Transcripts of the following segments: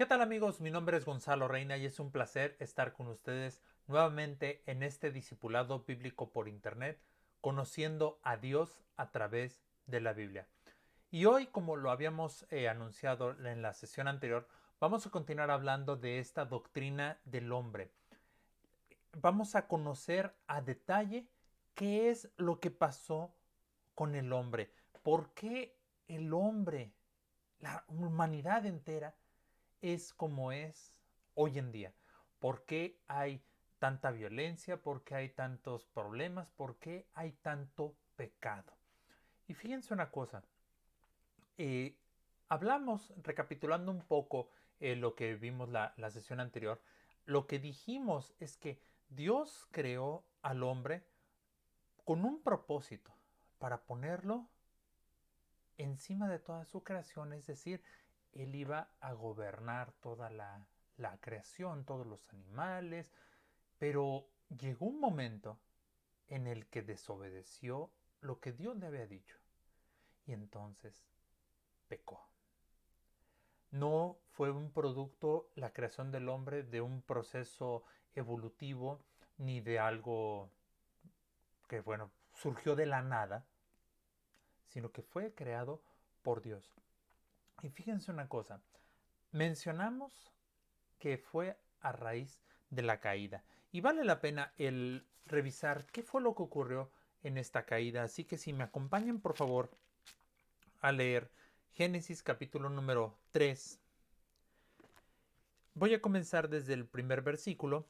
¿Qué tal amigos? Mi nombre es Gonzalo Reina y es un placer estar con ustedes nuevamente en este discipulado bíblico por internet, conociendo a Dios a través de la Biblia. Y hoy, como lo habíamos anunciado en la sesión anterior, vamos a continuar hablando de esta doctrina del hombre. Vamos a conocer a detalle qué es lo que pasó con el hombre, por qué el hombre, la humanidad entera, es como es hoy en día. ¿Por qué hay tanta violencia? ¿Por qué hay tantos problemas? ¿Por qué hay tanto pecado? Y fíjense una cosa, eh, hablamos, recapitulando un poco lo que vimos la sesión anterior, lo que dijimos es que Dios creó al hombre con un propósito, para ponerlo encima de toda su creación, es decir, él iba a gobernar toda la creación, todos los animales, pero llegó un momento en el que desobedeció lo que Dios le había dicho y entonces pecó. No fue un producto, la creación del hombre, de un proceso evolutivo ni de algo que, bueno, surgió de la nada, sino que fue creado por Dios. Y fíjense una cosa, mencionamos que fue a raíz de la caída. Y vale la pena el revisar qué fue lo que ocurrió en esta caída. Así que si me acompañan por favor a leer Génesis capítulo número 3. Voy a comenzar desde el primer versículo.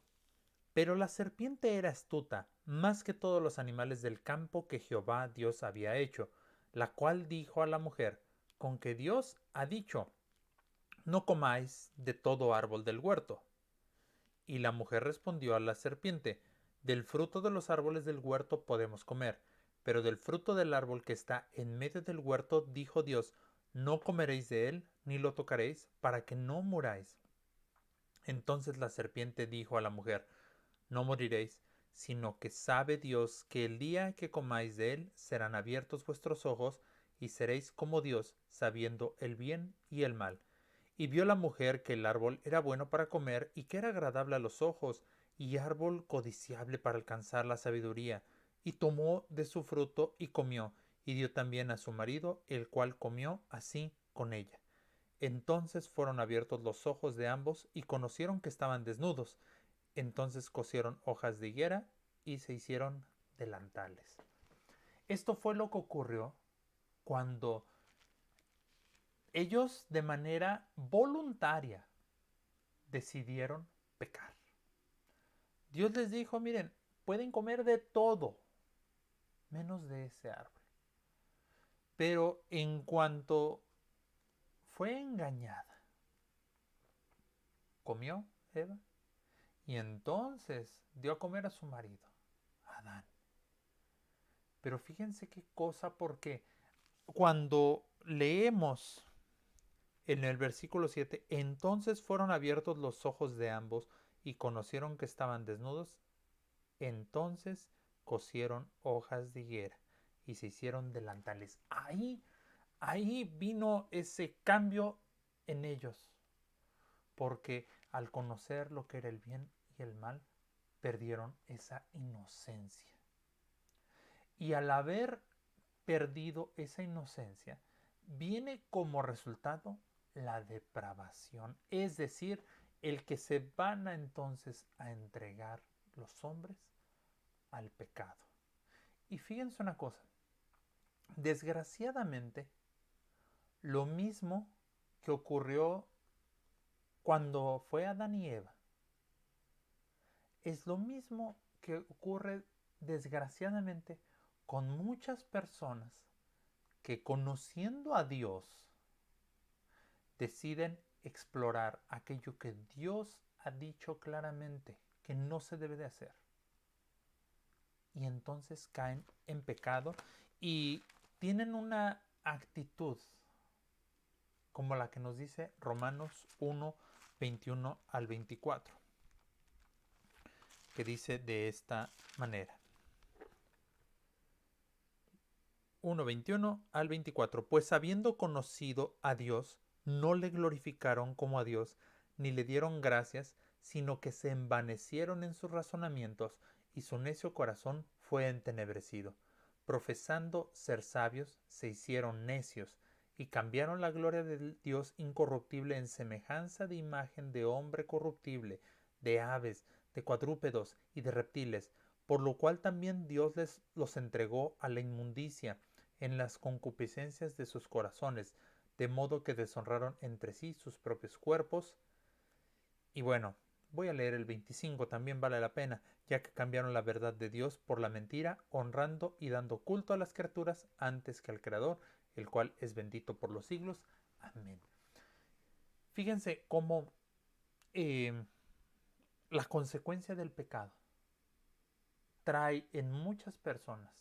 Pero la serpiente era astuta, más que todos los animales del campo que Jehová Dios había hecho, la cual dijo a la mujer, con que Dios ha dicho, no comáis de todo árbol del huerto. Y la mujer respondió a la serpiente, del fruto de los árboles del huerto podemos comer, pero del fruto del árbol que está en medio del huerto, dijo Dios, no comeréis de él, ni lo tocaréis, para que no muráis. Entonces la serpiente dijo a la mujer, no moriréis, sino que sabe Dios que el día que comáis de él serán abiertos vuestros ojos, y seréis como Dios, sabiendo el bien y el mal. Y vio la mujer que el árbol era bueno para comer y que era agradable a los ojos, y árbol codiciable para alcanzar la sabiduría, y tomó de su fruto y comió, y dio también a su marido, el cual comió así con ella. Entonces fueron abiertos los ojos de ambos y conocieron que estaban desnudos. Entonces cosieron hojas de higuera y se hicieron delantales. Esto fue lo que ocurrió cuando ellos de manera voluntaria decidieron pecar. Dios les dijo, miren, pueden comer de todo, menos de ese árbol. Pero en cuanto fue engañada, comió Eva y entonces dio a comer a su marido, Adán. Pero fíjense qué cosa, porque cuando leemos en el versículo 7, entonces fueron abiertos los ojos de ambos y conocieron que estaban desnudos. Entonces cosieron hojas de higuera y se hicieron delantales. Ahí vino ese cambio en ellos, porque al conocer lo que era el bien y el mal, perdieron esa inocencia. Y al haber perdido esa inocencia, viene como resultado la depravación, es decir, el que se van a entonces a entregar los hombres al pecado. Y fíjense una cosa, desgraciadamente, lo mismo que ocurrió cuando fue Adán y Eva, es lo mismo que ocurre desgraciadamente con muchas personas que conociendo a Dios deciden explorar aquello que Dios ha dicho claramente que no se debe de hacer. Y entonces caen en pecado y tienen una actitud como la que nos dice Romanos 1, 21 al 24, que dice de esta manera. 1, 21 al 24. Pues habiendo conocido a Dios, no le glorificaron como a Dios, ni le dieron gracias, sino que se envanecieron en sus razonamientos, y su necio corazón fue entenebrecido. Profesando ser sabios, se hicieron necios, y cambiaron la gloria del Dios incorruptible en semejanza de imagen de hombre corruptible, de aves, de cuadrúpedos y de reptiles, por lo cual también Dios los entregó a la inmundicia en las concupiscencias de sus corazones, de modo que deshonraron entre sí sus propios cuerpos. Y bueno, voy a leer el 25, también vale la pena, ya que cambiaron la verdad de Dios por la mentira, honrando y dando culto a las criaturas antes que al Creador, el cual es bendito por los siglos. Amén. Fíjense cómo la consecuencia del pecado trae en muchas personas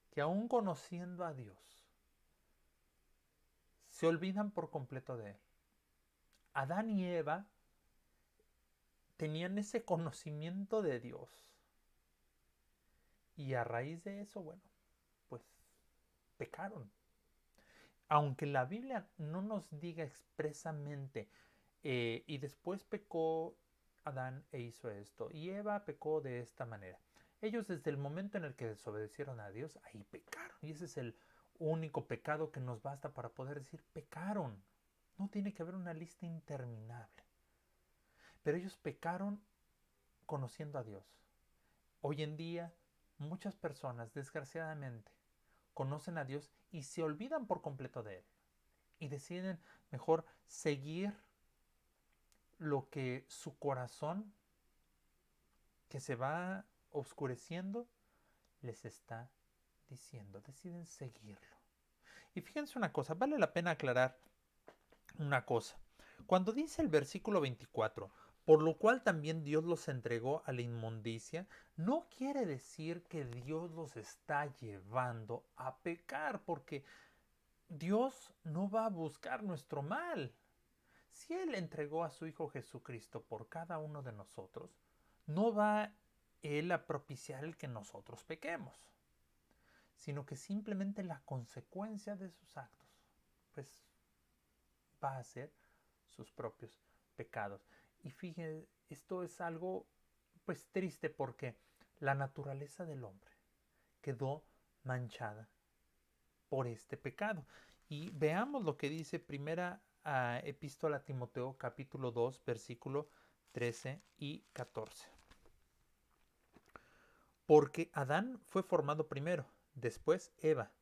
que aún conociendo a Dios, se olvidan por completo de Él. Adán y Eva tenían ese conocimiento de Dios. Y a raíz de eso, bueno, pues pecaron. Aunque la Biblia no nos diga expresamente, y después pecó Adán e hizo esto, y Eva pecó de esta manera. Ellos desde el momento en el que desobedecieron a Dios, ahí pecaron. Y ese es el único pecado que nos basta para poder decir pecaron. No tiene que haber una lista interminable. Pero ellos pecaron conociendo a Dios. Hoy en día, muchas personas, desgraciadamente, conocen a Dios y se olvidan por completo de Él. Y deciden mejor seguir lo que su corazón, que se va oscureciendo, les está diciendo. Deciden seguirlo. Y fíjense una cosa, vale la pena aclarar una cosa. Cuando dice el versículo 24, por lo cual también Dios los entregó a la inmundicia, no quiere decir que Dios los está llevando a pecar, porque Dios no va a buscar nuestro mal. Si Él entregó a su Hijo Jesucristo por cada uno de nosotros, no va Él a propiciar el que nosotros pequemos, sino que simplemente la consecuencia de sus actos, pues va a ser sus propios pecados. Y fíjense, esto es algo pues triste porque la naturaleza del hombre quedó manchada por este pecado. Y veamos lo que dice primera epístola a Timoteo capítulo 2 versículo 13 y 14. Porque Adán fue formado primero, después Eva.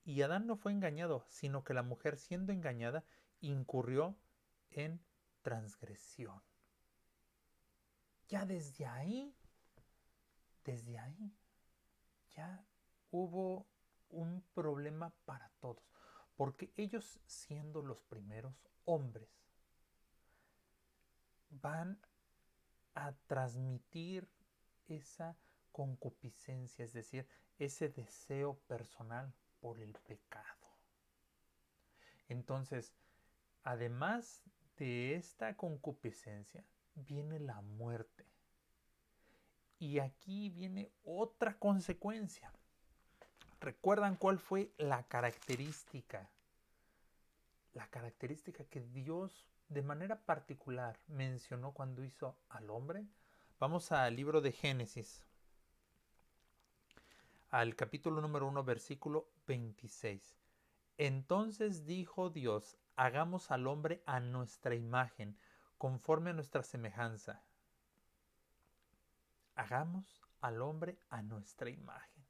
Y Adán no fue engañado, sino que la mujer siendo engañada incurrió en transgresión. Ya desde ahí, ya hubo un problema para todos. Porque ellos, siendo los primeros hombres, van a transmitir esa concupiscencia, es decir, ese deseo personal por el pecado. Entonces, además de esta concupiscencia, viene la muerte. Y aquí viene otra consecuencia. ¿Recuerdan cuál fue la característica? La característica que Dios de manera particular mencionó cuando hizo al hombre. Vamos al libro de Génesis, al capítulo número 1, versículo 26. Entonces dijo Dios, hagamos al hombre a nuestra imagen, conforme a nuestra semejanza. Hagamos al hombre a nuestra imagen.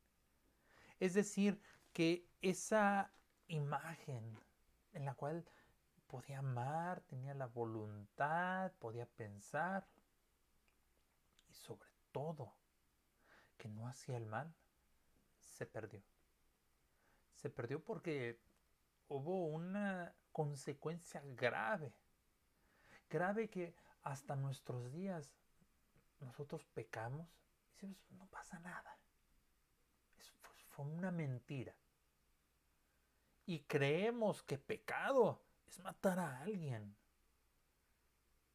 Es decir, que esa imagen en la cual podía amar, tenía la voluntad, podía pensar y sobre todo que no hacía el mal, se perdió. Se perdió porque hubo una consecuencia grave. Grave que hasta nuestros días nosotros pecamos y decimos, no pasa nada. Fue una mentira. Y creemos que pecado es matar a alguien.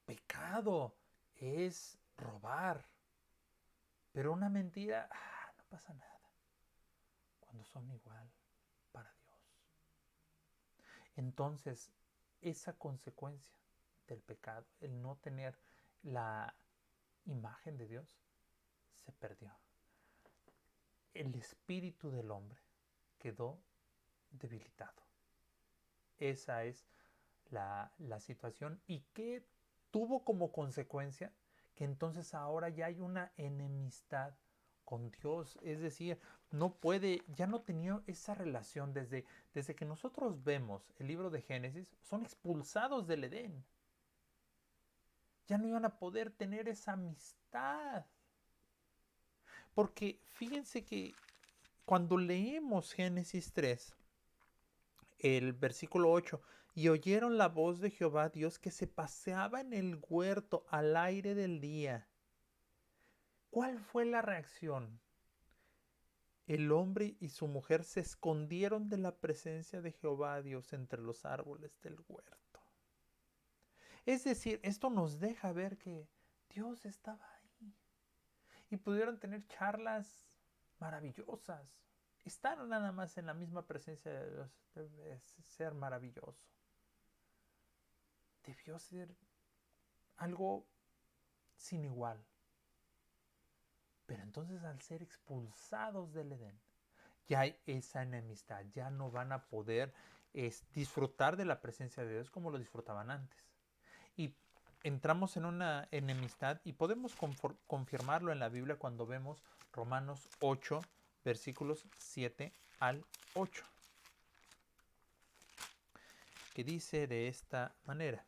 Pecado es robar. Pero una mentira, no pasa nada. Cuando son igual para Dios. Entonces, esa consecuencia del pecado, el no tener la imagen de Dios, se perdió. El espíritu del hombre quedó debilitado. Esa es la situación. ¿Y qué tuvo como consecuencia? Que entonces ahora ya hay una enemistad con Dios. Es decir, no puede, ya no tenía esa relación desde que nosotros vemos el libro de Génesis, son expulsados del Edén. Ya no iban a poder tener esa amistad. Porque fíjense que cuando leemos Génesis 3, el versículo 8, y oyeron la voz de Jehová Dios que se paseaba en el huerto al aire del día. ¿Cuál fue la reacción? El hombre y su mujer se escondieron de la presencia de Jehová Dios entre los árboles del huerto. Es decir, esto nos deja ver que Dios estaba ahí y pudieron tener charlas maravillosas. Estar nada más en la misma presencia de Dios debe ser maravilloso. Debió ser algo sin igual. Pero entonces al ser expulsados del Edén, ya hay esa enemistad, ya no van a poder disfrutar de la presencia de Dios como lo disfrutaban antes. Y entramos en una enemistad y podemos confirmarlo en la Biblia cuando vemos Romanos 8, versículos 7 al 8, que dice de esta manera.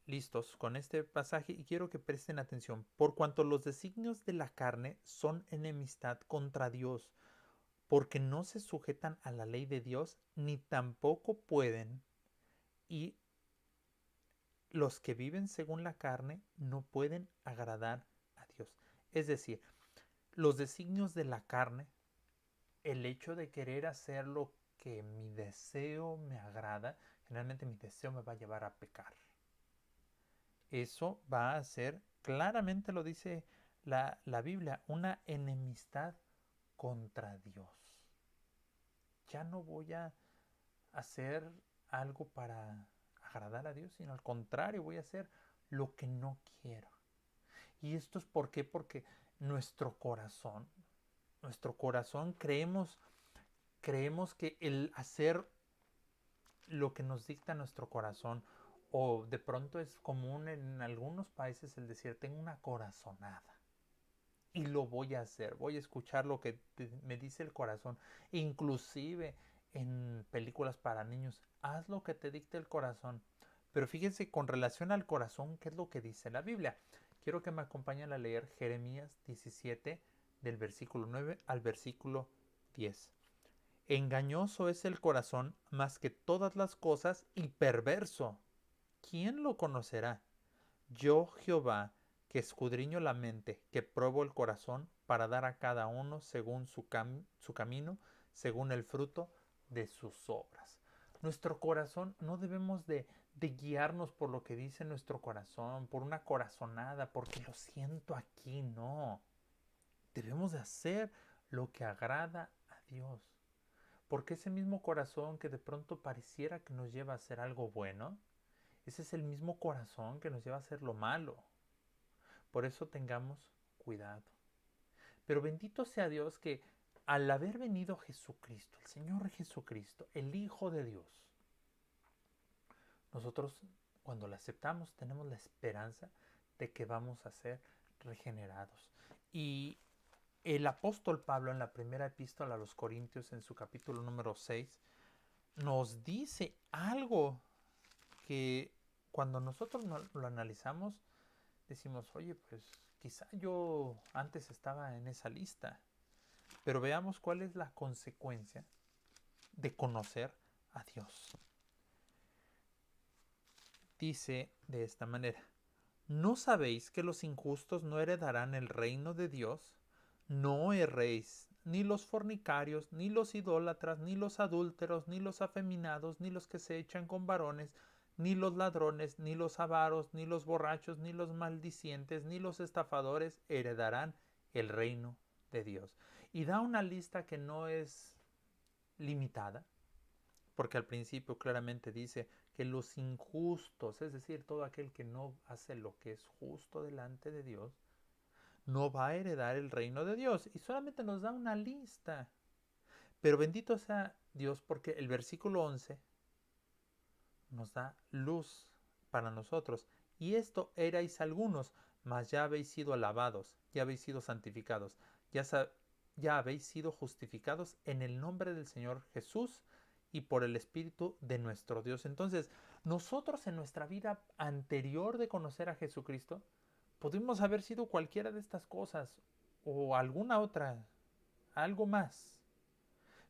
Listos con este pasaje y quiero que presten atención. Por cuanto los designios de la carne son enemistad contra Dios, porque no se sujetan a la ley de Dios, ni tampoco pueden, y los que viven según la carne no pueden agradar a Dios. Es decir, los designios de la carne, el hecho de querer hacer lo que mi deseo me agrada, generalmente mi deseo me va a llevar a pecar. Eso va a ser, claramente lo dice la Biblia, una enemistad contra Dios. Ya no voy a hacer algo para agradar a Dios, sino al contrario, voy a hacer lo que no quiero. ¿Y esto es por qué? Porque nuestro corazón creemos que el hacer lo que nos dicta nuestro corazón, o de pronto es común en algunos países el decir, tengo una corazonada y lo voy a hacer, voy a escuchar lo que me dice el corazón, inclusive en películas para niños, haz lo que te dicte el corazón. Pero fíjense, con relación al corazón, ¿qué es lo que dice la Biblia? Quiero que me acompañen a leer Jeremías 17 del versículo 9 al versículo 10. Engañoso es el corazón más que todas las cosas y perverso. ¿Quién lo conocerá? Yo, Jehová, que escudriño la mente, que pruebo el corazón para dar a cada uno según su camino, según el fruto de sus obras. Nuestro corazón no debemos de guiarnos por lo que dice nuestro corazón, por una corazonada, porque lo siento aquí, no. Debemos de hacer lo que agrada a Dios. Porque ese mismo corazón que de pronto pareciera que nos lleva a hacer algo bueno, ese es el mismo corazón que nos lleva a hacer lo malo. Por eso tengamos cuidado. Pero bendito sea Dios que al haber venido Jesucristo, el Señor Jesucristo, el Hijo de Dios, nosotros cuando lo aceptamos tenemos la esperanza de que vamos a ser regenerados. Y el apóstol Pablo en la primera epístola a los Corintios, en su capítulo número 6, nos dice algo que cuando nosotros lo analizamos, decimos, oye, pues quizá yo antes estaba en esa lista, pero veamos cuál es la consecuencia de conocer a Dios. Dice de esta manera, ¿no sabéis que los injustos no heredarán el reino de Dios? No erréis, ni los fornicarios, ni los idólatras, ni los adúlteros, ni los afeminados, ni los que se echan con varones, ni los ladrones, ni los avaros, ni los borrachos, ni los maldicientes, ni los estafadores heredarán el reino de Dios. Y da una lista que no es limitada, porque al principio claramente dice que los injustos, es decir, todo aquel que no hace lo que es justo delante de Dios, no va a heredar el reino de Dios. Y solamente nos da una lista. Pero bendito sea Dios porque el versículo 11 nos da luz para nosotros. Y esto erais algunos, mas ya habéis sido alabados, ya habéis sido santificados, ya, ya habéis sido justificados en el nombre del Señor Jesús y por el Espíritu de nuestro Dios. Entonces, nosotros en nuestra vida anterior de conocer a Jesucristo, pudimos haber sido cualquiera de estas cosas o alguna otra, algo más.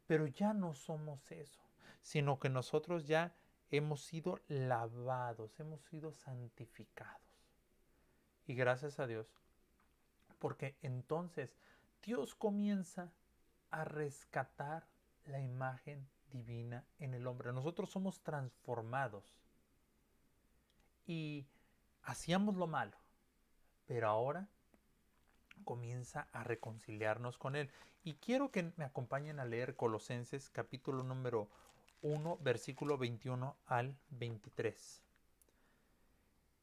Pero ya no somos eso, sino que nosotros ya hemos sido lavados, hemos sido santificados. Y gracias a Dios, porque entonces Dios comienza a rescatar la imagen divina en el hombre. Nosotros somos transformados y hacíamos lo malo, pero ahora comienza a reconciliarnos con Él. Y quiero que me acompañen a leer Colosenses capítulo número 1, versículo 21 al 23.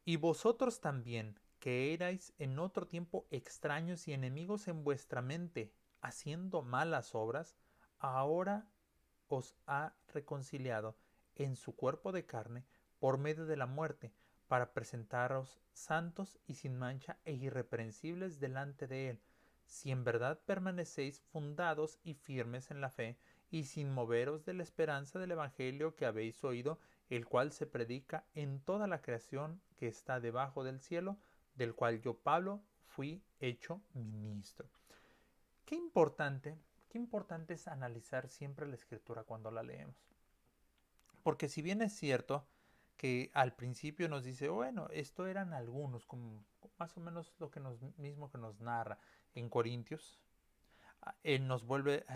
Y vosotros también, que erais en otro tiempo extraños y enemigos en vuestra mente, haciendo malas obras, ahora os ha reconciliado en su cuerpo de carne por medio de la muerte, para presentaros santos y sin mancha e irreprensibles delante de Él, si en verdad permanecéis fundados y firmes en la fe, y sin moveros de la esperanza del Evangelio que habéis oído, el cual se predica en toda la creación que está debajo del cielo, del cual yo, Pablo, fui hecho ministro. Qué importante es analizar siempre la escritura cuando la leemos. Porque si bien es cierto que al principio nos dice, bueno, esto eran algunos, como más o menos lo que mismo que nos narra en Corintios, él nos vuelve a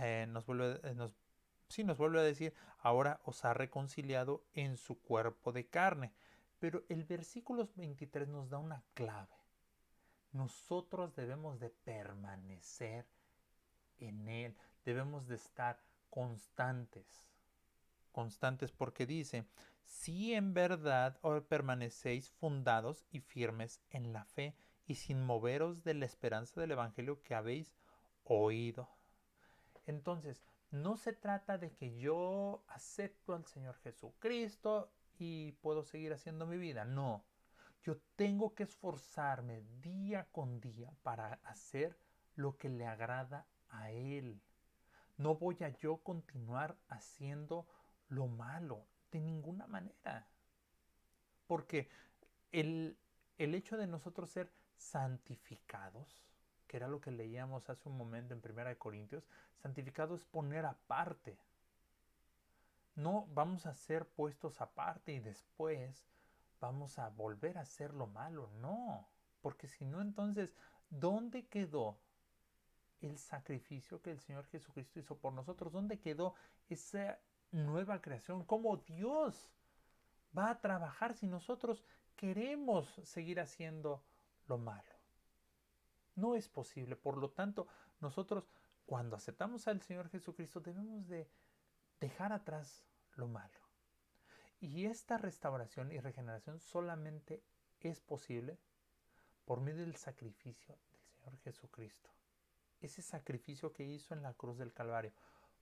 decir, ahora os ha reconciliado en su cuerpo de carne. Pero el versículo 23 nos da una clave. Nosotros debemos de permanecer en Él, debemos de estar constantes porque dice, si en verdad permanecéis fundados y firmes en la fe y sin moveros de la esperanza del Evangelio que habéis oído. Entonces, no se trata de que yo acepto al Señor Jesucristo y puedo seguir haciendo mi vida. No, yo tengo que esforzarme día con día para hacer lo que le agrada a Él. No voy a yo continuar haciendo lo malo de ninguna manera. Porque el, el hecho de nosotros ser santificados, que era lo que leíamos hace un momento en 1 Corintios, santificado es poner aparte. No vamos a ser puestos aparte y después vamos a volver a hacer lo malo. No, porque si no, entonces, ¿dónde quedó el sacrificio que el Señor Jesucristo hizo por nosotros? ¿Dónde quedó esa nueva creación? ¿Cómo Dios va a trabajar si nosotros queremos seguir haciendo lo malo? No es posible. Por lo tanto, nosotros cuando aceptamos al Señor Jesucristo debemos de dejar atrás lo malo. Y esta restauración y regeneración solamente es posible por medio del sacrificio del Señor Jesucristo. Ese sacrificio que hizo en la cruz del Calvario.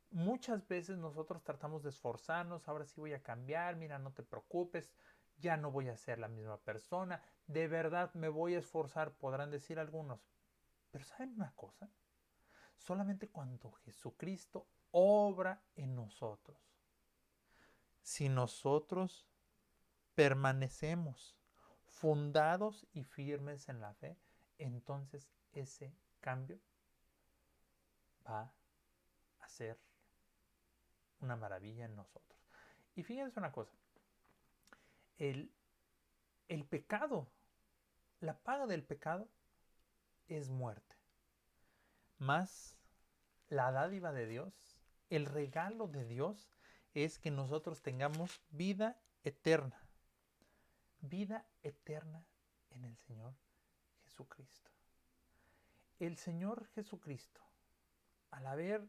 Muchas veces nosotros tratamos de esforzarnos, ahora sí voy a cambiar, mira, no te preocupes, ya no voy a ser la misma persona, de verdad me voy a esforzar, podrán decir algunos. Pero ¿saben una cosa? Solamente cuando Jesucristo obra en nosotros, si nosotros permanecemos fundados y firmes en la fe, entonces ese cambio va a ser una maravilla en nosotros. Y fíjense una cosa, el, el pecado, la paga del pecado es muerte. Más la dádiva de Dios, el regalo de Dios es que nosotros tengamos vida eterna. Vida eterna en el Señor Jesucristo. El Señor Jesucristo, al haber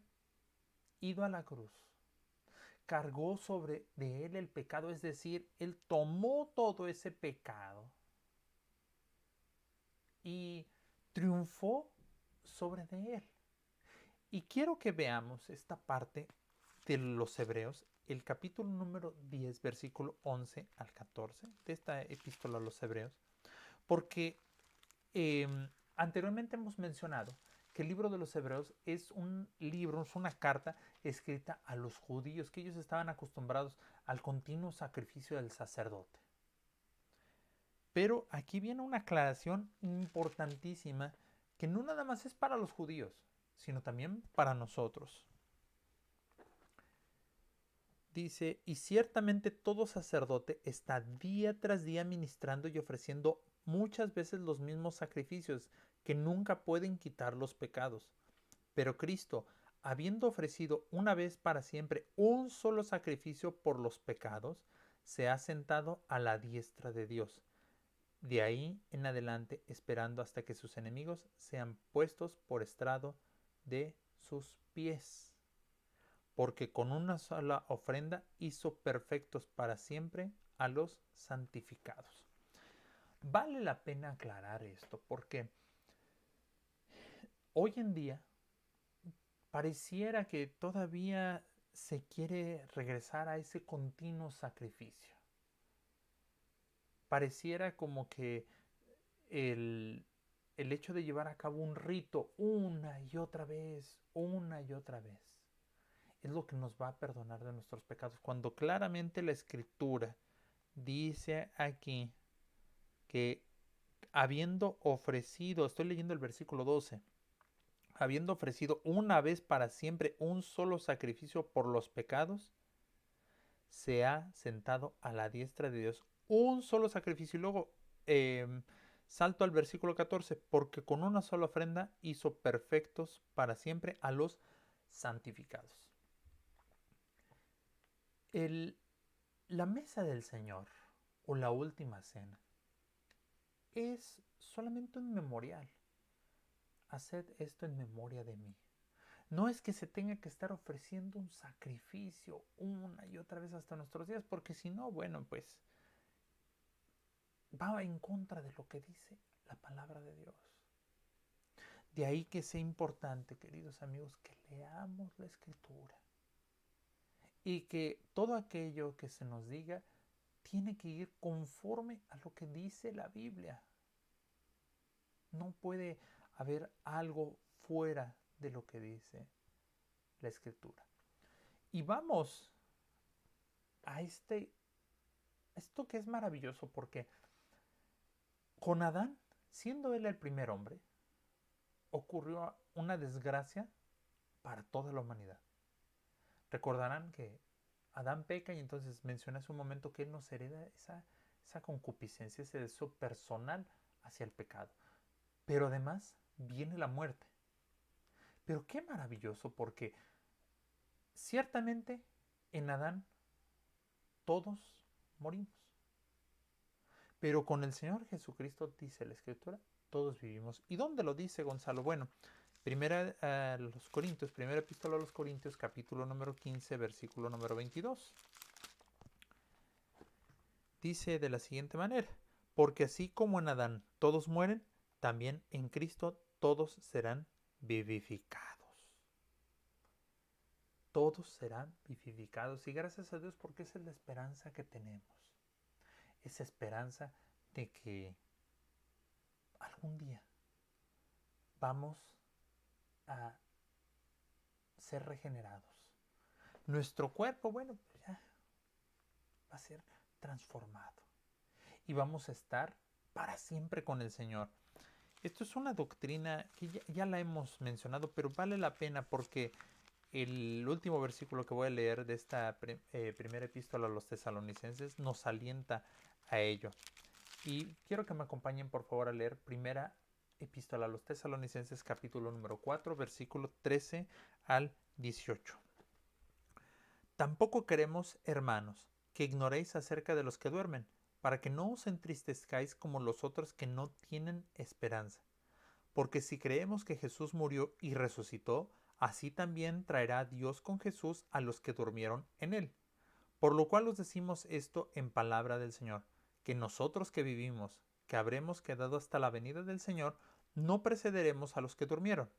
ido a la cruz, cargó sobre de él el pecado, es decir, él tomó todo ese pecado y triunfó sobre de él. Y quiero que veamos esta parte de los Hebreos, el capítulo número 10, versículo 11 al 14 de esta epístola a los Hebreos, porque anteriormente hemos mencionado que el libro de los Hebreos es un libro, es una carta escrita a los judíos, que ellos estaban acostumbrados al continuo sacrificio del sacerdote. Pero aquí viene una aclaración importantísima que no nada más es para los judíos, sino también para nosotros. Dice, y ciertamente todo sacerdote está día tras día ministrando y ofreciendo muchas veces los mismos sacrificios que nunca pueden quitar los pecados. Pero Cristo, habiendo ofrecido una vez para siempre un solo sacrificio por los pecados, se ha sentado a la diestra de Dios. De ahí en adelante, esperando hasta que sus enemigos sean puestos por estrado de sus pies. Porque con una sola ofrenda hizo perfectos para siempre a los santificados. Vale la pena aclarar esto porque hoy en día pareciera que todavía se quiere regresar a ese continuo sacrificio. Pareciera como que el hecho de llevar a cabo un rito una y otra vez, es lo que nos va a perdonar de nuestros pecados. Cuando claramente la Escritura dice aquí que habiendo ofrecido, estoy leyendo el versículo 12, habiendo ofrecido una vez para siempre un solo sacrificio por los pecados, se ha sentado a la diestra de Dios. Un solo sacrificio. Y luego salto al versículo 14, porque con una sola ofrenda hizo perfectos para siempre a los santificados. La mesa del Señor o la última cena es solamente un memorial. Haced esto en memoria de mí. No es que se tenga que estar ofreciendo un sacrificio una y otra vez hasta nuestros días, porque si no, bueno, pues va en contra de lo que dice la palabra de Dios. De ahí que sea importante, queridos amigos, que leamos la Escritura y que todo aquello que se nos diga tiene que ir conforme a lo que dice la Biblia. No puede haber algo fuera de lo que dice la Escritura. Y vamos a esto que es maravilloso, porque con Adán, siendo él el primer hombre, ocurrió una desgracia para toda la humanidad. Recordarán que Adán peca y entonces menciona hace un momento que él nos hereda esa concupiscencia, ese deseo personal hacia el pecado. Pero además viene la muerte. Pero qué maravilloso, porque ciertamente en Adán todos morimos. Pero con el Señor Jesucristo, dice la Escritura, todos vivimos. ¿Y dónde lo dice Gonzalo? Bueno, primera epístola a los Corintios, capítulo número 15, versículo número 22. Dice de la siguiente manera, porque así como en Adán todos mueren, también en Cristo todos serán vivificados. Todos serán vivificados. Y gracias a Dios, porque esa es la esperanza que tenemos. Esa esperanza de que algún día vamos a ser regenerados. Nuestro cuerpo, bueno, pues ya va a ser transformado. Y vamos a estar para siempre con el Señor. Esto es una doctrina que ya la hemos mencionado, pero vale la pena porque el último versículo que voy a leer de esta primera epístola a los tesalonicenses nos alienta a ello. Y quiero que me acompañen por favor a leer primera epístola a los tesalonicenses capítulo número 4, versículo 13 al 18. Tampoco queremos, hermanos, que ignoréis acerca de los que duermen, para que no os entristezcáis como los otros que no tienen esperanza. Porque si creemos que Jesús murió y resucitó, así también traerá Dios con Jesús a los que durmieron en él. Por lo cual os decimos esto en palabra del Señor, que nosotros que vivimos, que habremos quedado hasta la venida del Señor, no precederemos a los que durmieron,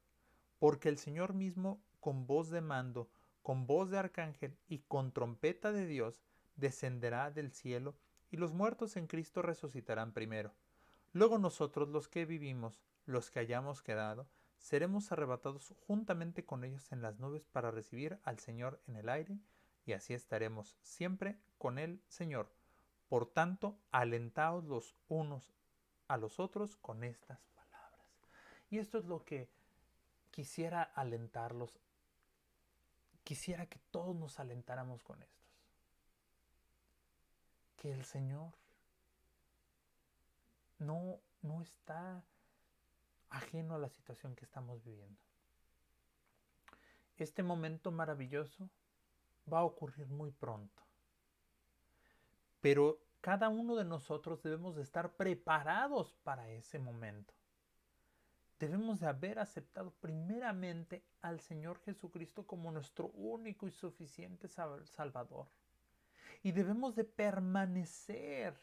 porque el Señor mismo, con voz de mando, con voz de arcángel y con trompeta de Dios, descenderá del cielo, y los muertos en Cristo resucitarán primero. Luego nosotros los que vivimos, los que hayamos quedado, seremos arrebatados juntamente con ellos en las nubes para recibir al Señor en el aire, y así estaremos siempre con el Señor. Por tanto, alentaos los unos a los otros con estas palabras. Y esto es lo que quisiera alentarlos, quisiera que todos nos alentáramos con estos. Que el Señor no está ajeno a la situación que estamos viviendo. Este momento maravilloso va a ocurrir muy pronto. Pero cada uno de nosotros debemos de estar preparados para ese momento. Debemos de haber aceptado primeramente al Señor Jesucristo como nuestro único y suficiente Salvador. Y debemos de permanecer.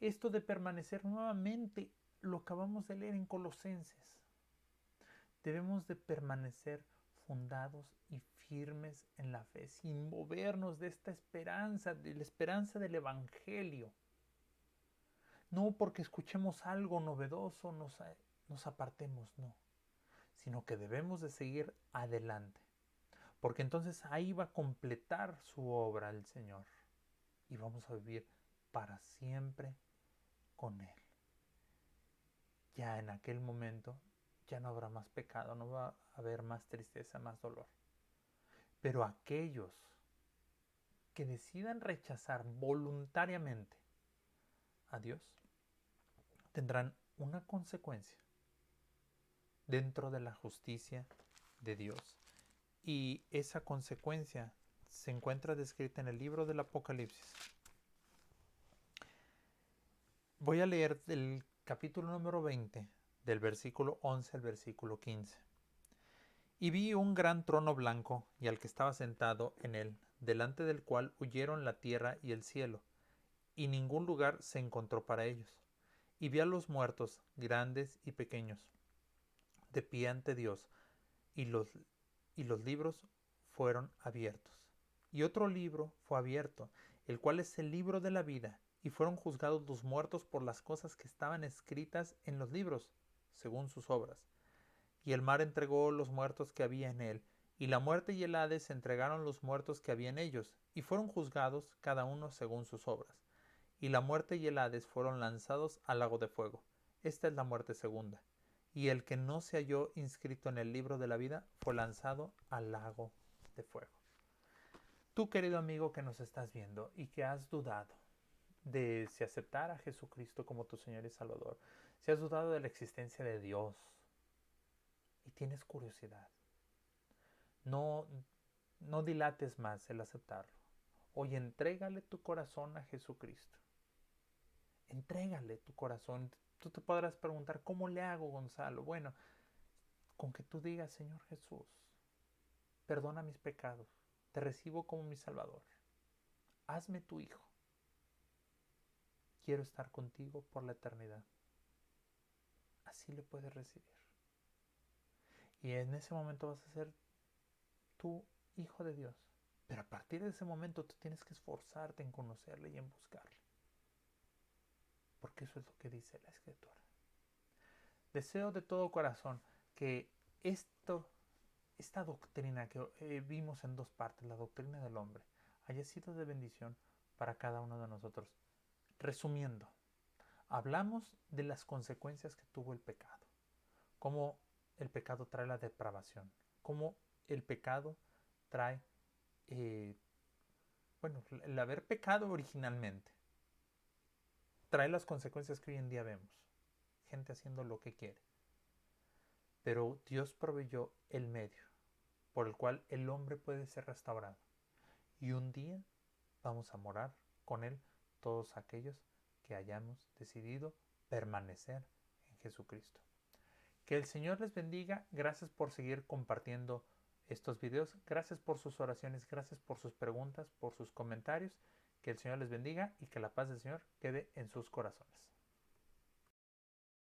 Esto de permanecer nuevamente lo acabamos de leer en Colosenses. Debemos de permanecer fundados y firmes en la fe, sin movernos de esta esperanza, de la esperanza del Evangelio. No porque escuchemos algo novedoso nos apartemos, no, sino que debemos de seguir adelante, porque entonces ahí va a completar su obra el Señor y vamos a vivir para siempre con Él. Ya en aquel momento ya no habrá más pecado, no va a haber más tristeza, más dolor. Pero aquellos que decidan rechazar voluntariamente a Dios tendrán una consecuencia dentro de la justicia de Dios. Y esa consecuencia se encuentra descrita en el libro del Apocalipsis. Voy a leer del capítulo número 20, del versículo 11 al versículo 15. Y vi un gran trono blanco y al que estaba sentado en él, delante del cual huyeron la tierra y el cielo, y ningún lugar se encontró para ellos. Y vi a los muertos, grandes y pequeños, de pie ante Dios, y los libros fueron abiertos. Y otro libro fue abierto, el cual es el libro de la vida, y fueron juzgados los muertos por las cosas que estaban escritas en los libros, según sus obras. Y el mar entregó los muertos que había en él, y la muerte y el Hades entregaron los muertos que había en ellos, y fueron juzgados cada uno según sus obras. Y la muerte y el Hades fueron lanzados al lago de fuego. Esta es la muerte segunda. Y el que no se halló inscrito en el libro de la vida fue lanzado al lago de fuego. Tú, querido amigo que nos estás viendo y que has dudado de si aceptar a Jesucristo como tu Señor y Salvador, si has dudado de la existencia de Dios y tienes curiosidad, no, no dilates más el aceptarlo. Hoy entrégale tu corazón a Jesucristo. Entrégale tu corazón. Tú te podrás preguntar, ¿cómo le hago, Gonzalo? Bueno, con que tú digas, Señor Jesús, perdona mis pecados, te recibo como mi Salvador. Hazme tu hijo. Quiero estar contigo por la eternidad. Así le puedes recibir. Y en ese momento vas a ser tu hijo de Dios. Pero a partir de ese momento tú tienes que esforzarte en conocerle y en buscarle. Porque eso es lo que dice la Escritura. Deseo de todo corazón que esta doctrina que vimos en dos partes, la doctrina del hombre, haya sido de bendición para cada uno de nosotros. Resumiendo, hablamos de las consecuencias que tuvo el pecado, cómo el pecado trae la depravación, cómo el pecado trae, el haber pecado originalmente, trae las consecuencias que hoy en día vemos, gente haciendo lo que quiere. Pero Dios proveyó el medio por el cual el hombre puede ser restaurado. Y un día vamos a morar con Él todos aquellos que hayamos decidido permanecer en Jesucristo. Que el Señor les bendiga. Gracias por seguir compartiendo estos videos. Gracias por sus oraciones, gracias por sus preguntas, por sus comentarios. Que el Señor les bendiga y que la paz del Señor quede en sus corazones.